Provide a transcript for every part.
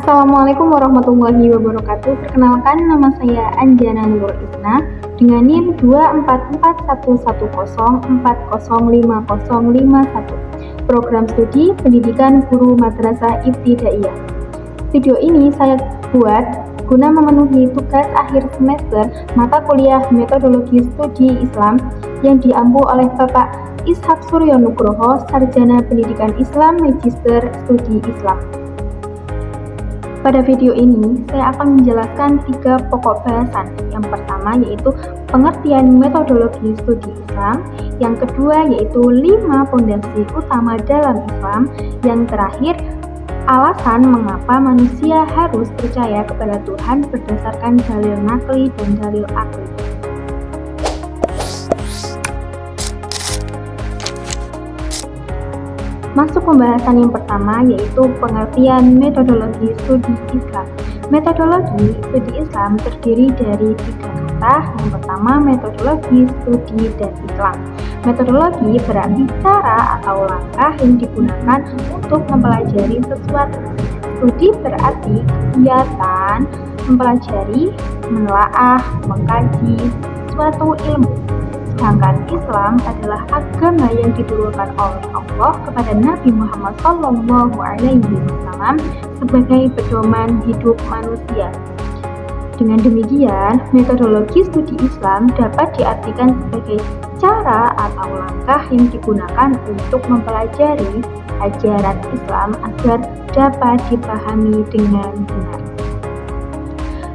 Assalamualaikum warahmatullahi wabarakatuh. Perkenalkan, nama saya Anjana Nurul Isna dengan NIM 2441140505051. Program Studi Pendidikan Guru Madrasah Ibtidaiyah. Video ini saya buat guna memenuhi tugas akhir semester mata kuliah Metodologi Studi Islam yang diampu oleh Bapak Ishak Suryo Nugroho, Sarjana Pendidikan Islam Magister Studi Islam. Pada video ini, saya akan menjelaskan 3 pokok bahasan. Yang pertama yaitu pengertian metodologi studi Islam, yang kedua yaitu 5 pondasi utama dalam Islam, yang terakhir alasan mengapa manusia harus percaya kepada Tuhan berdasarkan dalil nakli dan dalil akli. Masuk pembahasan yang pertama yaitu pengertian metodologi studi Islam. Metodologi studi Islam terdiri dari 3 kata. Yang pertama, metodologi studi dan Islam. Metodologi berarti cara atau langkah yang digunakan untuk mempelajari sesuatu. Studi berarti kegiatan mempelajari, menelaah, mengkaji suatu ilmu. Sedangkan Islam adalah agama yang diturunkan oleh Allah kepada Nabi Muhammad SAW sebagai pedoman hidup manusia. Dengan demikian, metodologi studi Islam dapat diartikan sebagai cara atau langkah yang digunakan untuk mempelajari ajaran Islam agar dapat dipahami dengan benar.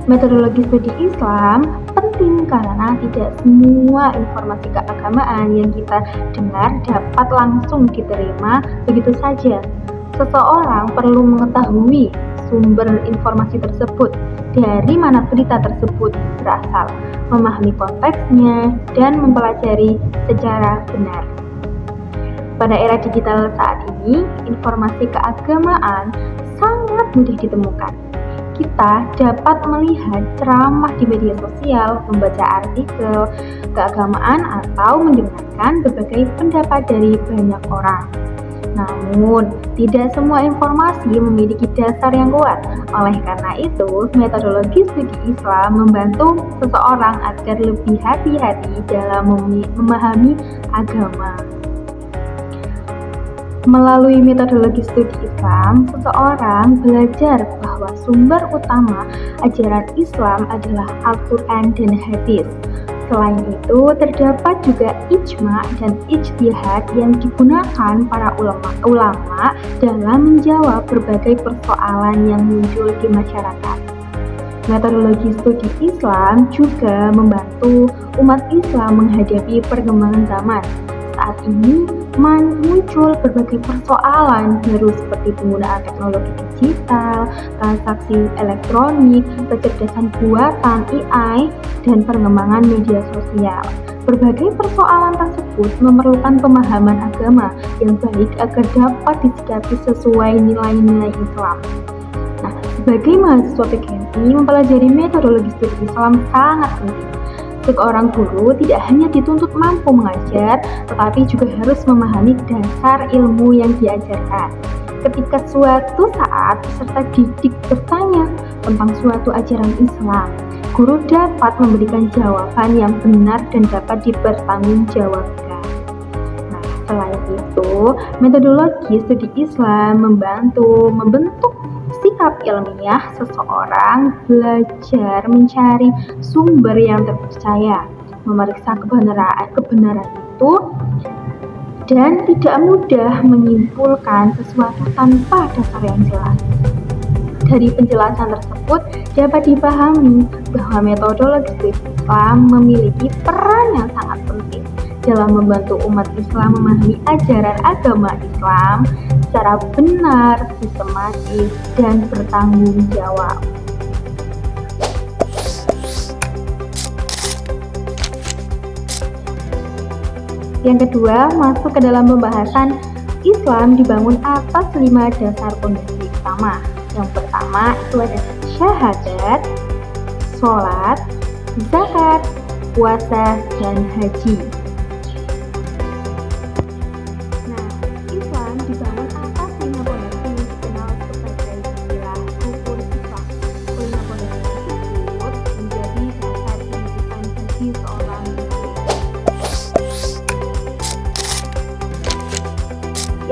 Metodologi studi Islam penting karena tidak semua informasi keagamaan yang kita dengar dapat langsung diterima begitu saja. Seseorang perlu mengetahui sumber informasi tersebut, dari mana berita tersebut berasal, memahami konteksnya, dan mempelajari secara benar. Pada era digital saat ini, informasi keagamaan sangat mudah ditemukan. Kita dapat melihat ceramah di media sosial, membaca artikel keagamaan, atau mendengarkan berbagai pendapat dari banyak orang. Namun, tidak semua informasi memiliki dasar yang kuat. Oleh karena itu, metodologi studi Islam membantu seseorang agar lebih hati-hati dalam memahami agama. Melalui metodologi studi Islam, seseorang belajar bahwa sumber utama ajaran Islam adalah Al-Quran dan Hadis. Selain itu, terdapat juga ijma dan ijtihad yang digunakan para ulama dalam menjawab berbagai persoalan yang muncul di masyarakat. Metodologi studi Islam juga membantu umat Islam menghadapi perkembangan zaman. Saat ini muncul berbagai persoalan baru seperti penggunaan teknologi digital, transaksi elektronik, kecerdasan buatan AI, dan perkembangan media sosial. Berbagai persoalan tersebut memerlukan pemahaman agama yang baik agar dapat disikapi sesuai nilai-nilai Islam. Nah, sebagai mahasiswa PKMI, mempelajari metodologi studi Islam sangat penting. Seorang guru tidak hanya dituntut mampu mengajar, tetapi juga harus memahami dasar ilmu yang diajarkan. Ketika suatu saat peserta didik bertanya tentang suatu ajaran Islam, guru dapat memberikan jawaban yang benar dan dapat dipertanggungjawabkan. Nah, selain itu, metodologi studi Islam membentuk sikap ilmiah. Seseorang belajar mencari sumber yang terpercaya, memeriksa kebenaran itu, dan tidak mudah menyimpulkan sesuatu tanpa dasar yang jelas. Dari penjelasan tersebut dapat dipahami bahwa metodologi studi Islam memiliki peran yang sangat penting dalam membantu umat Islam memahami ajaran agama Islam secara benar, sistematis, dan bertanggung jawab. Yang kedua, masuk ke dalam pembahasan Islam dibangun atas 5 dasar pondasi utama. Yang pertama itu ada syahadat, sholat, zakat, puasa, dan haji. Islam dibangun atas 5 pondasi yang dikenal sebagai istilah rukun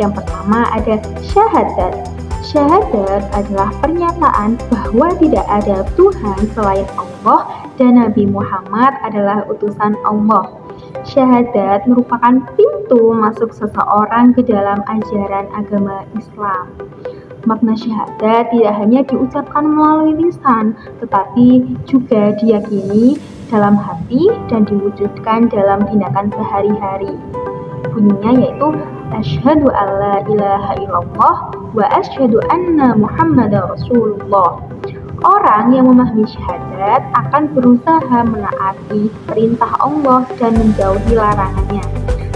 Yang pertama ada syahadat. Syahadat adalah pernyataan bahwa tidak ada Tuhan selain Allah dan Nabi Muhammad adalah utusan Allah. Syahadat merupakan pintu masuk seseorang ke dalam ajaran agama Islam. Makna syahadat tidak hanya diucapkan melalui lisan, tetapi juga diyakini dalam hati dan diwujudkan dalam tindakan sehari-hari. Bunyinya yaitu asyhadu alla ilaha illallah wa asyhadu anna muhammadar rasulullah. Orang yang memahami syahadat akan berusaha menaati perintah Allah dan menjauhi larangannya.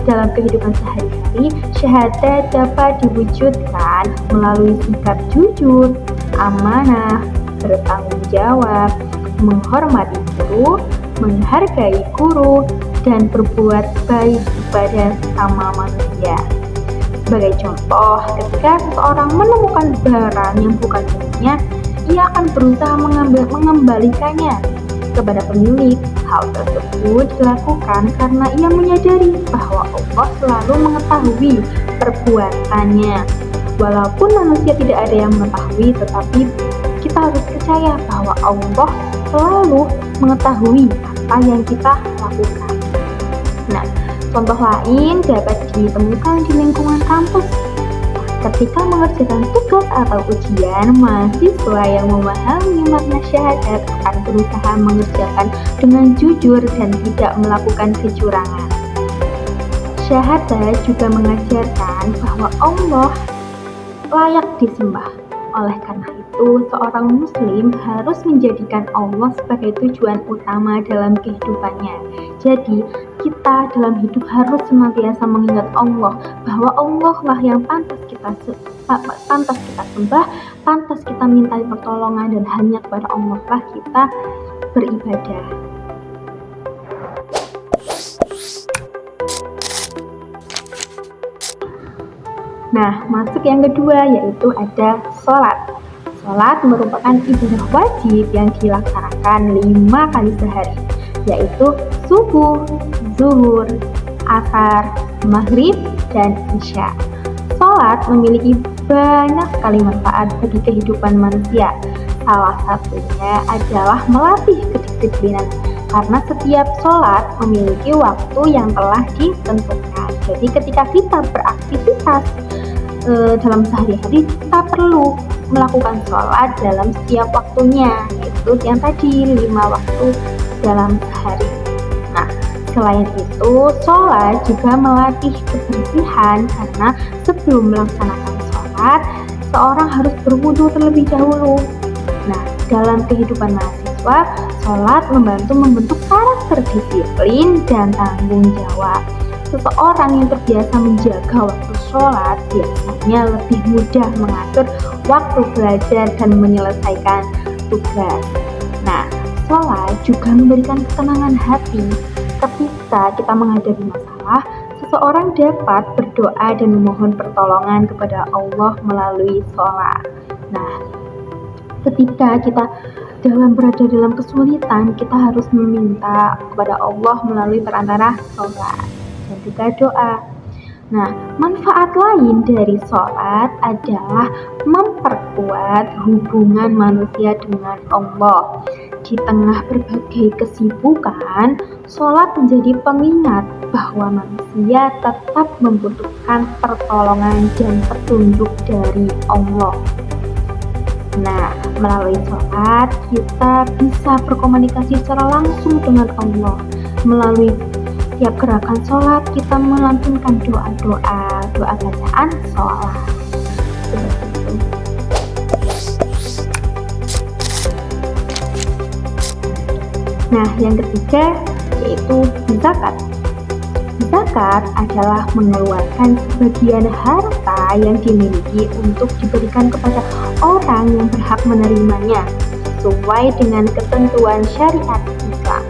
Dalam kehidupan sehari-hari, syahadat dapat diwujudkan melalui sikap jujur, amanah, bertanggung jawab, menghormati guru, menghargai guru, dan berbuat baik kepada sesama manusia. Sebagai contoh, ketika seseorang menemukan barang yang bukan miliknya, ia akan berusaha mengembalikannya kepada pemilik. Hal tersebut dilakukan karena ia menyadari bahwa Allah selalu mengetahui perbuatannya. Walaupun manusia tidak ada yang mengetahui, tetapi kita harus percaya bahwa Allah selalu mengetahui apa yang kita lakukan. Nah, contoh lain dapat ditemukan di lingkungan kampus. Ketika mengerjakan tugas atau ujian, mahasiswa yang memahami makna syahadat akan berusaha mengerjakan dengan jujur dan tidak melakukan kecurangan. Syahadat juga mengajarkan bahwa Allah layak disembah. Oleh karena itu, seorang muslim harus menjadikan Allah sebagai tujuan utama dalam kehidupannya. Jadi, kita dalam hidup harus senantiasa mengingat Allah, bahwa Allah lah yang pantas kita sembah, pantas kita minta pertolongan, dan hanya kepada Allah lah kita beribadah. Nah, masuk yang kedua yaitu ada sholat. Sholat merupakan ibadah wajib yang dilaksanakan 5 kali sehari, yaitu subuh, zuhur, asar, maghrib, dan isya. Sholat memiliki banyak sekali manfaat bagi kehidupan manusia. Salah satunya adalah melatih kedisiplinan, karena setiap sholat memiliki waktu yang telah ditentukan. Jadi ketika kita beraktivitas dalam sehari-hari, kita perlu melakukan sholat dalam setiap waktunya, yaitu yang tadi 5 waktu dalam sehari. Nah, selain itu, sholat juga melatih kebersihan, karena sebelum melaksanakan sholat, seorang harus berwudu terlebih dahulu. Nah, dalam kehidupan mahasiswa, sholat membentuk karakter disiplin dan tanggung jawab. Seseorang yang terbiasa menjaga waktu sholat biasanya lebih mudah mengatur waktu belajar dan menyelesaikan tugas. Nah, sholat juga memberikan ketenangan hati. Ketika kita menghadapi masalah, seseorang dapat berdoa dan memohon pertolongan kepada Allah melalui sholat. Nah, ketika kita berada dalam kesulitan, kita harus meminta kepada Allah melalui perantara sholat dan juga doa. Nah, manfaat lain dari sholat adalah memperkuat hubungan manusia dengan Allah. Di tengah berbagai kesibukan, sholat menjadi pengingat bahwa manusia tetap membutuhkan pertolongan dan petunjuk dari Allah. Nah, melalui sholat kita bisa berkomunikasi secara langsung dengan Allah. Melalui setiap gerakan sholat kita melantunkan doa bacaan sholat. Seperti itu. Nah, yang ketiga yaitu zakat. Zakat adalah mengeluarkan sebagian harta yang dimiliki untuk diberikan kepada orang yang berhak menerimanya, sesuai dengan ketentuan syariat Islam.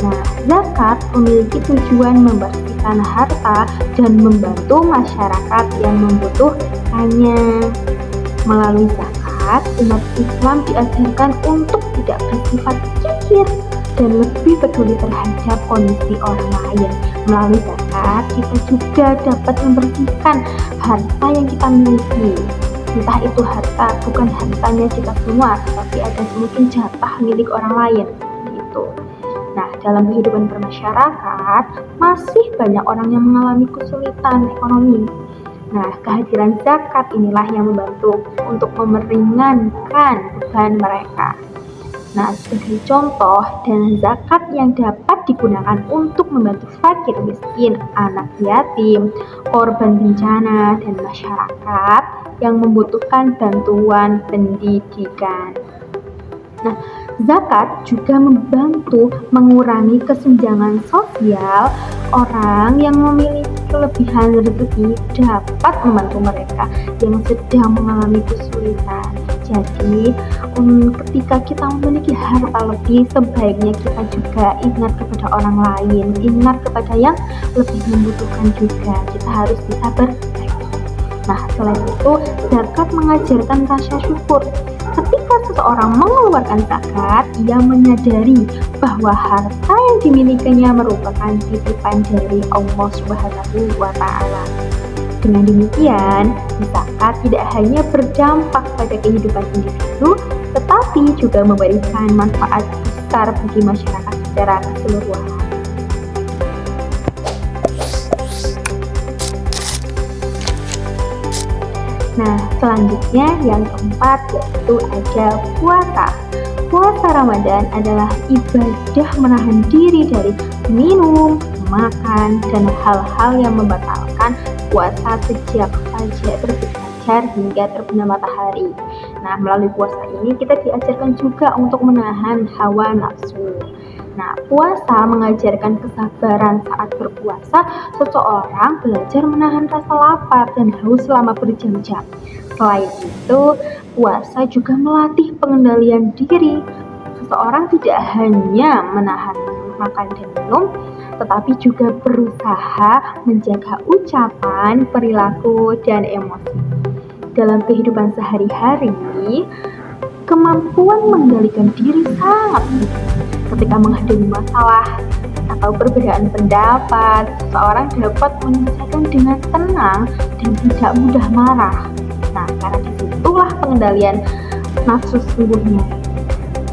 Nah, zakat memiliki tujuan membersihkan harta dan membantu masyarakat yang membutuhkannya. Melalui zakat, umat Islam diajarkan untuk tidak bersifat kikir dan lebih peduli terhadap kondisi orang lain. Melalui zakat, kita juga dapat membersihkan harta yang kita miliki. Entah itu harta, bukan hartanya kita semua, tapi ada mungkin jatah milik orang lain. Gitu. Nah, dalam kehidupan bermasyarakat, masih banyak orang yang mengalami kesulitan ekonomi. Nah, kehadiran zakat inilah yang membantu untuk meringankan beban mereka. Nah, sebagai contoh, dana zakat yang dapat digunakan untuk membantu fakir miskin, anak yatim, korban bencana, dan masyarakat yang membutuhkan bantuan pendidikan. Nah, zakat juga membantu mengurangi kesenjangan sosial. Orang yang memiliki kelebihan rezeki dapat membantu mereka yang sedang mengalami kesulitan. Jadi, ketika kita memiliki harta lebih, sebaiknya kita juga ingat kepada orang lain, ingat kepada yang lebih membutuhkan juga. Kita harus bisa berbagi. Nah, selain itu, zakat mengajarkan rasa syukur. Ketika seseorang mengeluarkan zakat, ia menyadari bahwa harta yang dimilikinya merupakan titipan dari Allah Subhanahu wa Ta'ala. Dengan demikian, zakat tidak hanya berdampak pada kehidupan individu, tetapi juga memberikan manfaat besar bagi masyarakat secara keseluruhan. Nah, selanjutnya yang keempat yaitu ada puasa. Puasa Ramadan adalah ibadah menahan diri dari minum, makan, dan hal-hal yang membatalkan puasa sejak terbit fajar hingga terbenam matahari. Nah, melalui puasa ini kita diajarkan juga untuk menahan hawa nafsu. Nah, puasa mengajarkan kesabaran. Saat berpuasa, seseorang belajar menahan rasa lapar dan haus selama berjam-jam. Selain itu, puasa juga melatih pengendalian diri. Seseorang tidak hanya menahan makan dan minum, tetapi juga berusaha menjaga ucapan, perilaku, dan emosi. Dalam kehidupan sehari-hari, kemampuan mengendalikan diri sangat penting. Ketika menghadapi masalah atau perbedaan pendapat, seseorang dapat menyelesaikan dengan tenang dan tidak mudah marah. Nah, karena disitulah pengendalian nafsu sesungguhnya.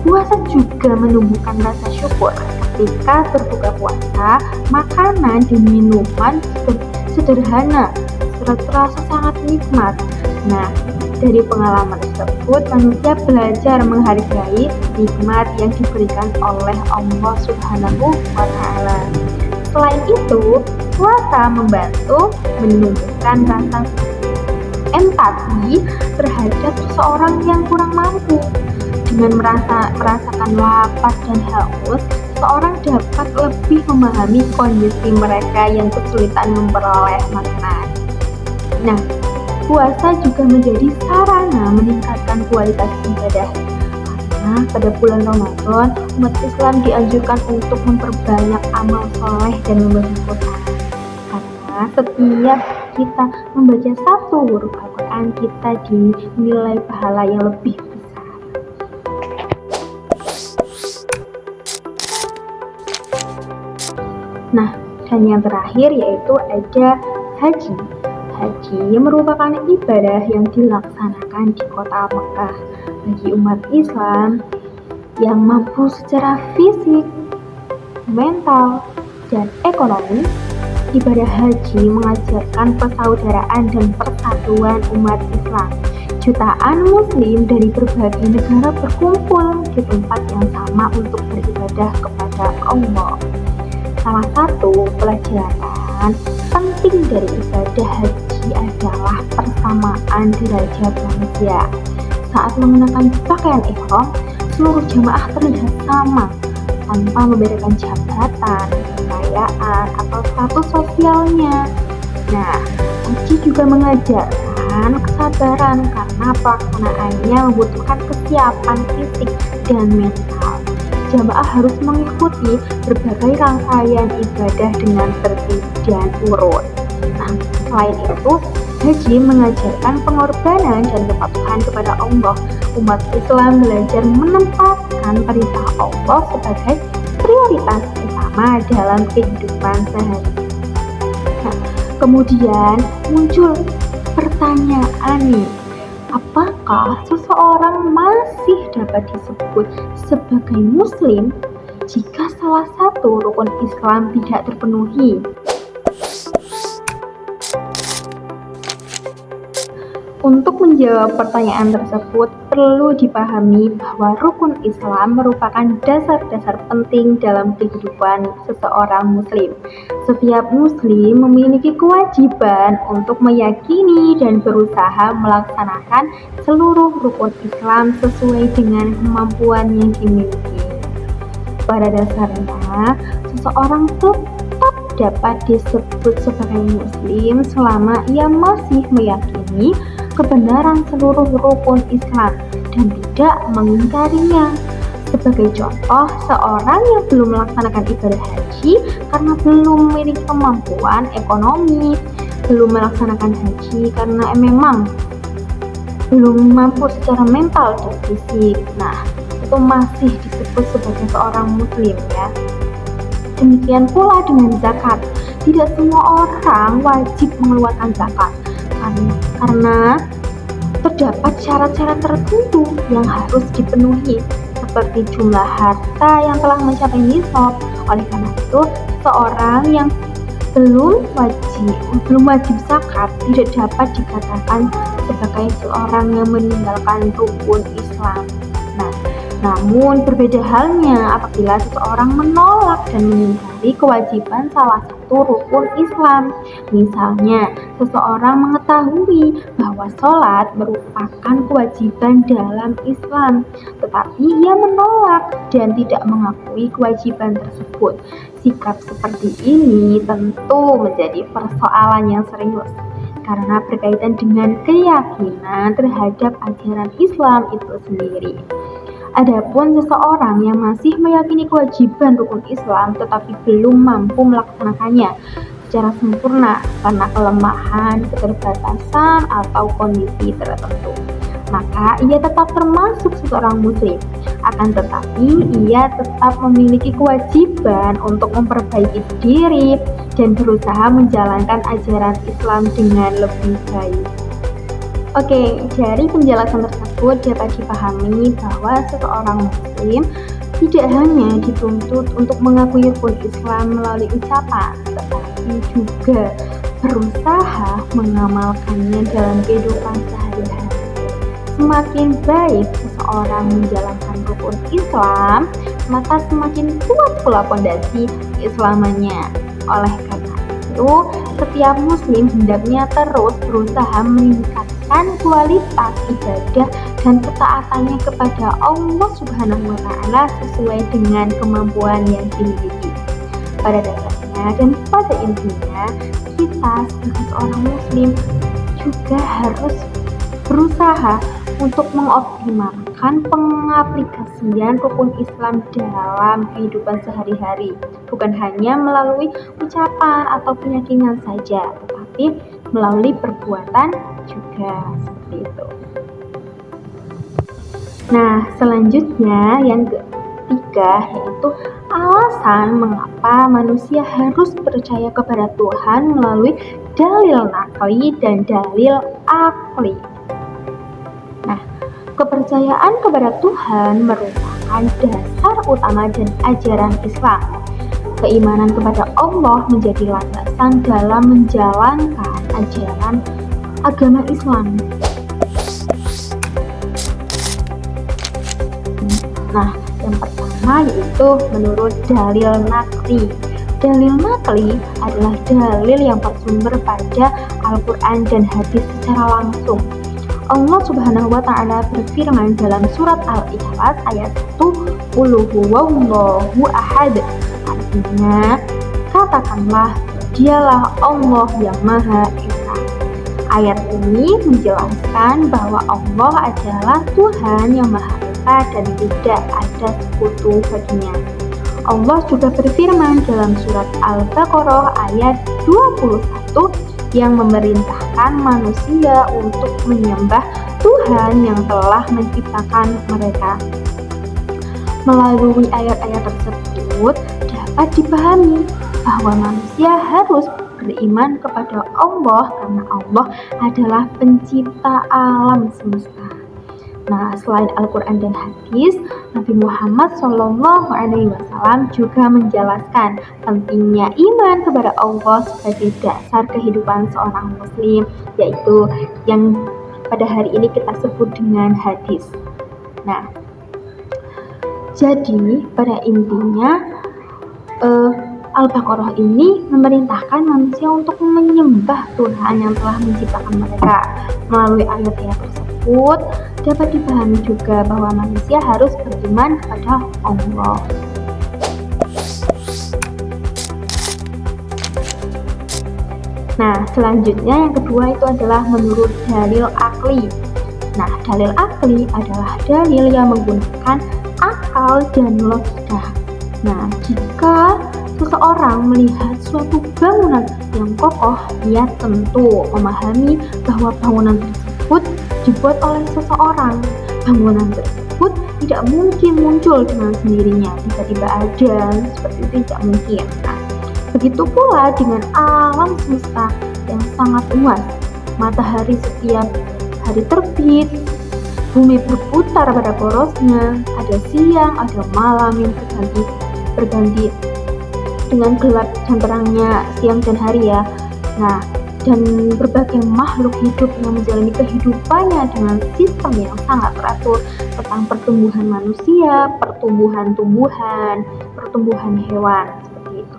Puasa juga menumbuhkan rasa syukur. Ketika berbuka puasa, makanan dan minuman sederhana, terasa sangat nikmat. Nah, dari pengalaman tersebut, manusia belajar menghargai nikmat yang diberikan oleh Allah Subhanahu wa Ta'ala. Selain itu, puasa membantu menumbuhkan rasa empati terhadap seseorang yang kurang mampu. Dengan merasakan lapar dan haus, seseorang dapat lebih memahami kondisi mereka yang kesulitan memperoleh makanan. Nah, puasa juga menjadi sarana meningkatkan kualitas ibadah. Karena pada bulan Ramadan, umat Islam dianjurkan untuk memperbanyak amal soleh dan membaca Quran. Karena setiap kita membaca satu huruf Al-Quran, kita dinilai pahala yang lebih besar. Nah, dan yang terakhir yaitu ada haji. Haji merupakan ibadah yang dilaksanakan di kota Mekah. Bagi umat Islam yang mampu secara fisik, mental, dan ekonomi, ibadah haji mengajarkan persaudaraan dan persatuan umat Islam. Jutaan muslim dari berbagai negara berkumpul di tempat yang sama untuk beribadah kepada Allah. Salah satu pelajaran penting dari ibadah haji adalah persamaan derajat manusia. Saat mengenakan pakaian ihram, seluruh jamaah terlihat sama, tanpa membedakan jabatan, kekayaan, atau status sosialnya. Nah, haji juga mengajarkan kesabaran karena pelaksanaannya membutuhkan kesiapan fisik dan mental. Jamaah harus mengikuti berbagai rangkaian ibadah dengan tertib dan urut. Nah, selain itu, haji mengajarkan pengorbanan dan kepatuhan kepada Allah. Umat Islam belajar menempatkan perintah Allah sebagai prioritas utama dalam kehidupan sehari-hari. Nah, kemudian muncul pertanyaan nih, apakah seseorang masih dapat disebut sebagai Muslim jika salah satu rukun Islam tidak terpenuhi? Untuk menjawab pertanyaan tersebut, perlu dipahami bahwa rukun Islam merupakan dasar-dasar penting dalam kehidupan seseorang Muslim. Setiap Muslim memiliki kewajiban untuk meyakini dan berusaha melaksanakan seluruh rukun Islam sesuai dengan kemampuan yang dimiliki. Pada dasarnya, seseorang tetap dapat disebut sebagai Muslim selama ia masih meyakini kebenaran seluruh rukun Islam dan tidak mengingkarinya. Sebagai contoh, seorang yang belum melaksanakan ibadah haji karena belum memiliki kemampuan ekonomi, belum melaksanakan haji karena memang belum mampu secara mental dan fisik. Nah, itu masih disebut sebagai seorang Muslim ya. Demikian pula dengan zakat. Tidak semua orang wajib mengeluarkan zakat karena terdapat syarat-syarat tertentu yang harus dipenuhi seperti jumlah harta yang telah mencapai nisab. Oleh karena itu, seorang yang belum wajib zakat tidak dapat dikatakan sebagai seorang yang meninggalkan rukun Islam. Namun berbeda halnya apabila seseorang menolak dan mengingkari kewajiban salah satu rukun Islam. Misalnya, seseorang mengetahui bahwa sholat merupakan kewajiban dalam Islam, tetapi ia menolak dan tidak mengakui kewajiban tersebut. Sikap seperti ini tentu menjadi persoalan yang serius, karena berkaitan dengan keyakinan terhadap ajaran Islam itu sendiri. Adapun seseorang yang masih meyakini kewajiban rukun Islam tetapi belum mampu melaksanakannya secara sempurna karena kelemahan, keterbatasan, atau kondisi tertentu, maka ia tetap termasuk seorang Muslim. Akan tetapi ia tetap memiliki kewajiban untuk memperbaiki diri dan berusaha menjalankan ajaran Islam dengan lebih baik. Oke, dari penjelasan tersebut dapat dipahami bahwa seseorang Muslim tidak hanya dituntut untuk mengakui rukun Islam melalui ucapan, tetapi juga berusaha mengamalkannya dalam kehidupan sehari-hari. Semakin baik seseorang menjalankan rukun Islam, maka semakin kuat pula fondasi keislamannya. Oleh karena itu, setiap Muslim hendaknya terus berusaha meningkatkan kualitas ibadah dan ketaatannya kepada Allah Subhanahu wa Ta'ala sesuai dengan kemampuan yang dimiliki. Pada dasarnya dan pada intinya, kita sebagai seorang Muslim juga harus berusaha untuk mengoptimalkan pengaplikasian rukun Islam dalam kehidupan sehari-hari, bukan hanya melalui ucapan atau keyakinan saja, tetapi melalui perbuatan juga, seperti itu. Nah, selanjutnya yang ketiga yaitu alasan mengapa manusia harus percaya kepada Tuhan melalui dalil nakli dan dalil akli. Nah, kepercayaan kepada Tuhan merupakan dasar utama dan ajaran Islam. Keimanan kepada Allah menjadi landasan dalam menjalankan ajaran agama Islam. Nah, yang pertama yaitu menurut dalil nakli. Dalil nakli adalah dalil yang bersumber pada Al-Quran dan hadis secara langsung. Allah Subhanahu wa Ta'ala berfirman dalam surat Al-Ikhlas ayat 1, Qul huwallahu ahad. Artinya, katakanlah, dialah Allah yang Maha Esa. Ayat ini menjelaskan bahwa Allah adalah Tuhan yang Maha Esa dan tidak ada sekutu baginya. Allah juga berfirman dalam surat Al-Baqarah ayat 21 yang memerintahkan manusia untuk menyembah Tuhan yang telah menciptakan mereka. Melalui ayat-ayat tersebut dapat dipahami bahwa manusia harus beriman kepada Allah karena Allah adalah pencipta alam semesta. Nah, selain Al-Quran dan hadis, Nabi Muhammad SAW juga menjelaskan pentingnya iman kepada Allah sebagai dasar kehidupan seorang muslim, yaitu yang pada hari ini kita sebut dengan hadis. Nah, jadi pada intinya Al-Baqarah ini memerintahkan manusia untuk menyembah Tuhan yang telah menciptakan mereka. Melalui ayat-ayat tersebut dapat dipahami juga bahwa manusia harus beriman kepada Allah. Nah, selanjutnya yang kedua itu adalah menurut dalil akli. Nah, dalil akli adalah dalil yang menggunakan akal dan logika. Nah, jika seseorang melihat suatu bangunan yang kokoh, ia tentu memahami bahwa bangunan tersebut dibuat oleh seseorang. Bangunan tersebut tidak mungkin muncul dengan sendirinya, tiba-tiba ada, seperti itu tidak mungkin. Nah, begitu pula dengan alam semesta yang sangat luas. Matahari setiap hari terbit, bumi berputar pada porosnya, ada siang, ada malam yang berganti dengan gelap dan terangnya siang dan hari ya. Nah, dan berbagai makhluk hidup yang menjalani kehidupannya dengan sistem yang sangat teratur tentang pertumbuhan manusia, pertumbuhan tumbuhan, pertumbuhan hewan, seperti itu.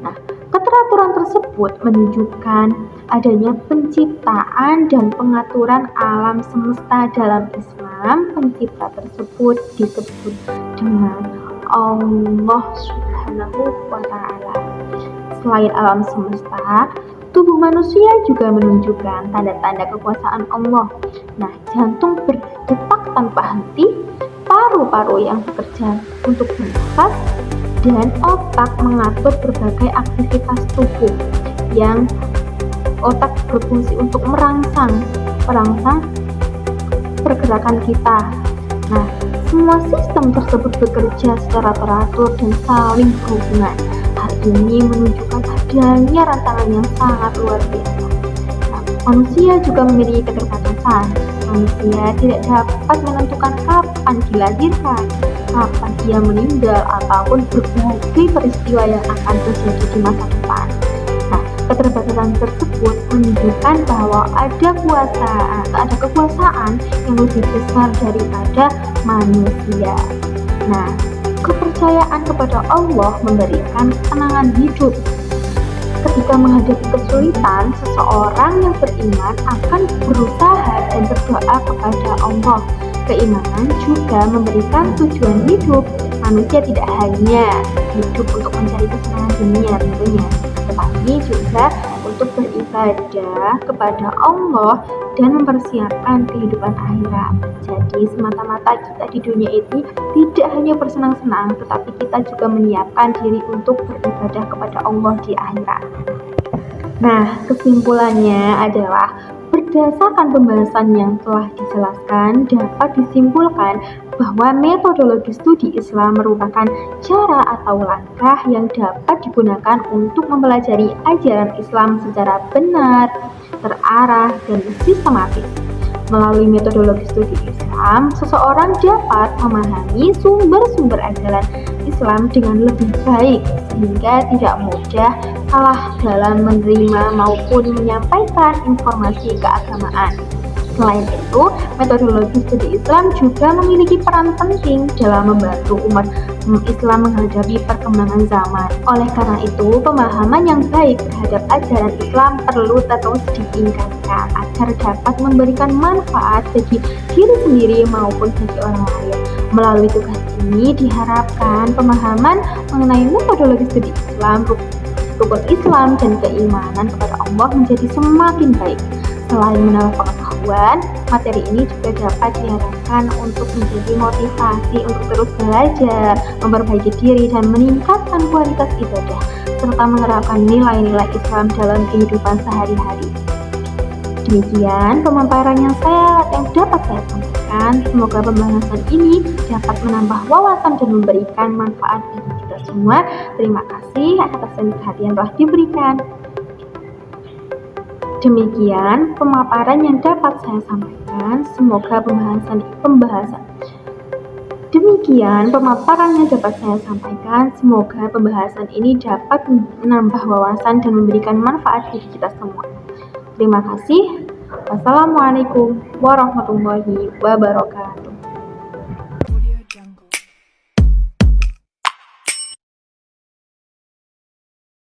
Nah, keteraturan tersebut menunjukkan adanya penciptaan dan pengaturan alam semesta. Dalam Islam, pencipta tersebut disebut dengan Allah Subhanahu wa Ta'ala. Selain alam semesta, tubuh manusia juga menunjukkan tanda-tanda kekuasaan Allah. Nah, jantung berdetak tanpa henti, paru-paru yang bekerja untuk bernafas, dan otak mengatur berbagai aktivitas tubuh. Yang otak berfungsi untuk merangsang pergerakan kita. Nah, semua sistem tersebut bekerja secara teratur dan saling berhubungan. Hal ini menunjukkan adanya rancangan yang sangat luar biasa. Nah, manusia juga memiliki keterbatasan. Manusia tidak dapat menentukan kapan dilahirkan, kapan dia meninggal, ataupun berbagai peristiwa yang akan terjadi di masa depan. Nah, keterbatasan tersebut menunjukkan bahwa ada kekuasaan yang lebih besar daripada manusia. Nah, kepercayaan kepada Allah memberikan ketenangan hidup. Ketika menghadapi kesulitan, seseorang yang beriman akan berusaha dan berdoa kepada Allah. Keimanan juga memberikan tujuan hidup. Manusia tidak hanya hidup untuk mencari kesenangan dunia tentunya, tetapi juga untuk beribadah kepada Allah dan mempersiapkan kehidupan akhirat. Jadi semata-mata kita di dunia ini tidak hanya bersenang-senang, tetapi kita juga menyiapkan diri untuk beribadah kepada Allah di akhirat. Nah, kesimpulannya adalah berdasarkan pembahasan yang telah dijelaskan, dapat disimpulkan bahwa metodologi studi Islam merupakan cara atau langkah yang dapat digunakan untuk mempelajari ajaran Islam secara benar, terarah, dan sistematis. Melalui metodologi studi Islam, seseorang dapat memahami sumber-sumber ajaran Islam dengan lebih baik, sehingga tidak mudah salah dalam menerima maupun menyampaikan informasi keagamaan. Selain itu, metodologi studi Islam juga memiliki peran penting dalam membantu umat Islam menghadapi perkembangan zaman. Oleh karena itu, pemahaman yang baik terhadap ajaran Islam perlu terus ditingkatkan agar dapat memberikan manfaat bagi diri sendiri maupun bagi orang lain. Melalui tugas ini diharapkan pemahaman mengenai metodologi studi Islam, rukun Islam, dan keimanan kepada Allah menjadi semakin baik. Selain menambah pengetahuan, materi ini juga dapat diharapkan untuk menjadi motivasi untuk terus belajar, memperbaiki diri, dan meningkatkan kualitas ibadah, serta menerapkan nilai-nilai Islam dalam kehidupan sehari-hari. Demikian pemaparan yang dapat saya sampaikan. sampaikan, semoga pembahasan ini dapat menambah wawasan dan memberikan manfaat bagi kita semua. Terima kasih atas perhatian telah diberikan. Demikian pemaparan yang dapat saya sampaikan. Semoga pembahasan ini dapat menambah wawasan dan memberikan manfaat bagi kita semua. Terima kasih. Wassalamualaikum warahmatullahi wabarakatuh.